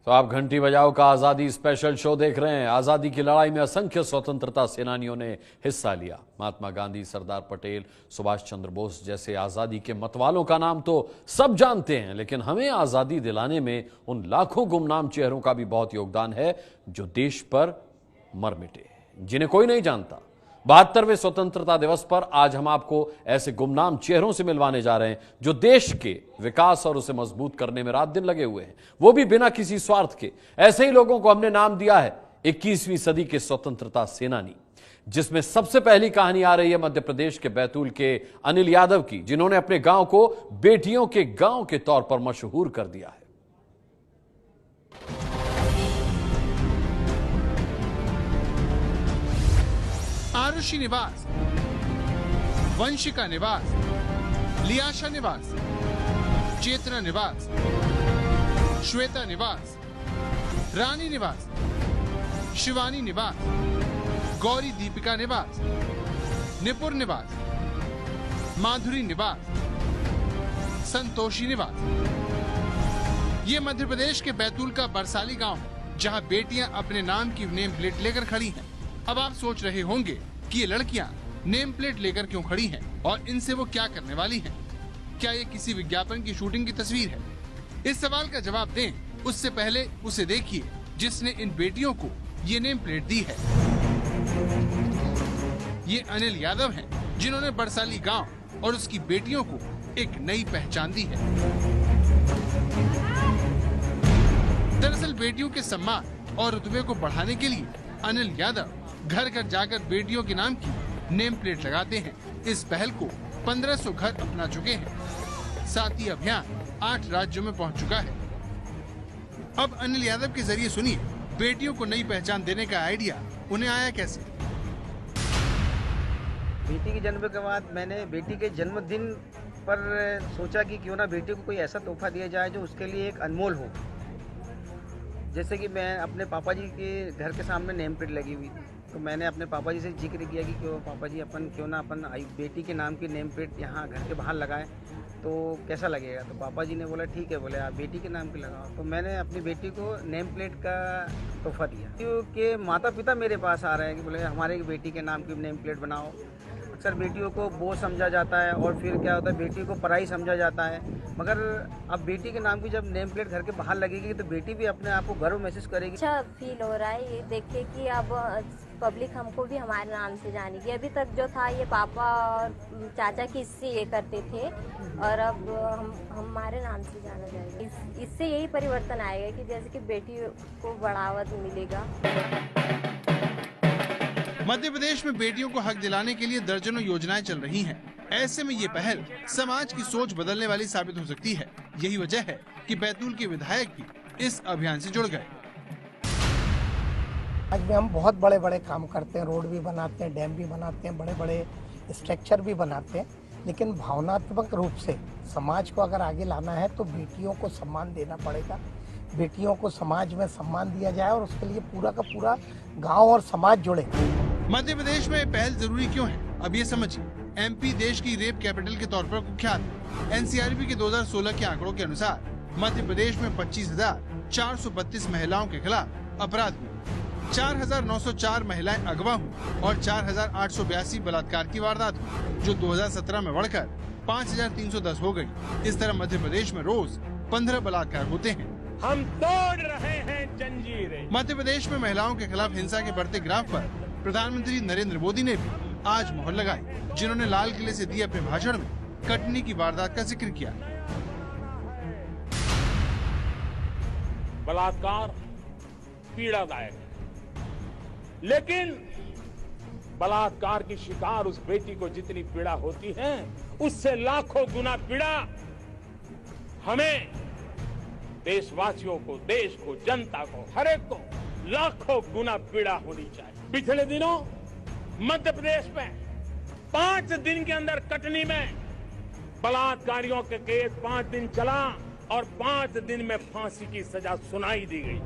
तो आप घंटी बजाओ का आजादी स्पेशल शो देख रहे हैं। आजादी की लड़ाई में असंख्य स्वतंत्रता सेनानियों ने हिस्सा लिया। महात्मा गांधी, सरदार पटेल, सुभाष चंद्र बोस जैसे आजादी के मतवालों का नाम तो सब जानते हैं, लेकिन हमें आजादी दिलाने में उन लाखों गुमनाम चेहरों का भी बहुत योगदान है जो देश पर मर मिटे, जिन्हें कोई नहीं जानता। 72वें स्वतंत्रता दिवस पर आज हम आपको ऐसे गुमनाम चेहरों से मिलवाने जा रहे हैं जो देश के विकास और उसे मजबूत करने में रात दिन लगे हुए हैं, वो भी बिना किसी स्वार्थ के। ऐसे ही लोगों को हमने नाम दिया है 21वीं सदी के स्वतंत्रता सेनानी, जिसमें सबसे पहली कहानी आ रही है मध्य प्रदेश के बैतूल के अनिल यादव की, जिन्होंने अपने गांव को बेटियों के गांव के तौर पर मशहूर कर दिया है। आरुषि निवास, वंशिका निवास, लियाशा निवास, चेतना निवास, श्वेता निवास, रानी निवास, शिवानी निवास, गौरी दीपिका निवास, निपुर निवास, माधुरी निवास, संतोषी निवास। ये मध्य प्रदेश के बैतूल का बरसाली गांव है, जहां बेटियां अपने नाम की नेम प्लेट लेकर खड़ी हैं। अब आप सोच रहे होंगे कि ये लड़कियां नेम प्लेट लेकर क्यों खड़ी हैं और इनसे वो क्या करने वाली हैं? क्या ये किसी विज्ञापन की शूटिंग की तस्वीर है? इस सवाल का जवाब दें उससे पहले उसे देखिए जिसने इन बेटियों को ये नेम प्लेट दी है। ये अनिल यादव हैं, जिन्होंने बरसाली गांव और उसकी बेटियों को एक नई पहचान दी है। दरअसल बेटियों के सम्मान और रुतबे को बढ़ाने के लिए अनिल यादव घर घर जाकर बेटियों के नाम की नेम प्लेट लगाते हैं। इस पहल को 1500 घर अपना चुके हैं। साथ ही अभियान 8 राज्यों में पहुंच चुका है। अब अनिल यादव के जरिए सुनिए बेटियों को नई पहचान देने का आइडिया उन्हें आया कैसे। बेटी के जन्म के बाद मैंने बेटी के जन्मदिन पर सोचा कि क्यों ना बेटी को कोई ऐसा तोहफा दिया जाए जो उसके लिए एक अनमोल हो। जैसे कि मैं अपने पापा जी के घर के सामने नेम प्लेट लगी हुई थी, तो मैंने अपने पापा जी से जिक्र किया कि क्यों पापा जी क्यों ना अपन बेटी के नाम की नेम प्लेट यहाँ घर के बाहर लगाएं तो कैसा लगेगा। तो पापा जी ने बोला ठीक है, बोले आप बेटी के नाम की लगाओ। तो मैंने अपनी बेटी को नेम प्लेट का तोहफा दिया, क्योंकि माता पिता मेरे पास आ रहे हैं कि बोले हमारे बेटी के नाम की नेम प्लेट बनाओ। अक्सर बेटियों को बोझ समझा जाता है और फिर क्या होता है बेटी को पराई समझा जाता है, मगर अब बेटी के नाम की जब नेम प्लेट घर के बाहर लगेगी तो बेटी भी अपने आप को गर्व महसूस करेगी। अच्छा फील हो रहा है ये देख के कि अब पब्लिक हमको भी हमारे नाम से जानेगी। अभी तक जो था ये पापा और चाचा की इससे ये करते थे और अब हम हमारे नाम से जाना जाएगा। इससे यही परिवर्तन आएगा कि जैसे कि बेटी को बढ़ावा मिलेगा। मध्य प्रदेश में बेटियों को हक दिलाने के लिए दर्जनों योजनाएं चल रही हैं। ऐसे में ये पहल समाज की सोच बदलने वाली साबित हो सकती है। यही वजह है कि बैतूल के विधायक भी इस अभियान से जुड़ गए। आज भी हम बहुत बड़े बड़े काम करते हैं, रोड भी बनाते हैं, डैम भी बनाते हैं, बड़े बड़े स्ट्रक्चर भी बनाते हैं, लेकिन भावनात्मक रूप से समाज को अगर आगे लाना है तो बेटियों को सम्मान देना पड़ेगा। बेटियों को समाज में सम्मान दिया जाए और उसके लिए पूरा का पूरा गांव और समाज जुड़े। मध्य प्रदेश में पहल जरूरी क्यों है, अब ये समझिए। एमपी देश की रेप कैपिटल के तौर पर कुख्यात है। एनसीआरबी के 2016 के आंकड़ों के अनुसार मध्य प्रदेश में 25,432 महिलाओं के खिलाफ अपराध हुए, 4,904 महिलाएं अगवा हुई और 4,882 बलात्कार की वारदात हुई, जो 2017 में बढ़कर 5,310 हो गई। इस तरह मध्य प्रदेश में रोज 15 बलात्कार होते हैं। हम तोड़ रहे हैं जंजीरें। मध्य प्रदेश में महिलाओं के खिलाफ हिंसा के बढ़ते ग्राफ पर प्रधानमंत्री नरेंद्र मोदी ने भी आज मोहर लगाई, जिन्होंने लाल किले से दिए अपने भाषण में कटनी की वारदात का जिक्र किया। बलात्कार पीड़ादायक है, लेकिन बलात्कार की शिकार उस बेटी को जितनी पीड़ा होती है, उससे लाखों गुना पीड़ा हमें, देशवासियों को, देश को, जनता को, हर एक को लाखों गुना पीड़ा होनी चाहिए। पिछले दिनों मध्य प्रदेश में 5 दिन के अंदर कटनी में बलात्कारियों के केस 5 दिन चला और 5 दिन में फांसी की सजा सुनाई दी गई।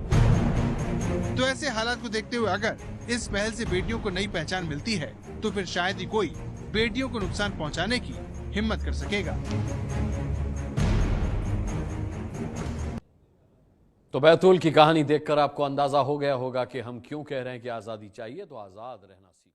तो ऐसे हालात को देखते हुए अगर इस पहल से बेटियों को नई पहचान मिलती है तो फिर शायद ही कोई बेटियों को नुकसान पहुंचाने की हिम्मत कर सकेगा। तो बैतूल की कहानी देखकर आपको अंदाजा हो गया होगा कि हम क्यों कह रहे हैं कि आजादी चाहिए तो आजाद रहना सीखिए।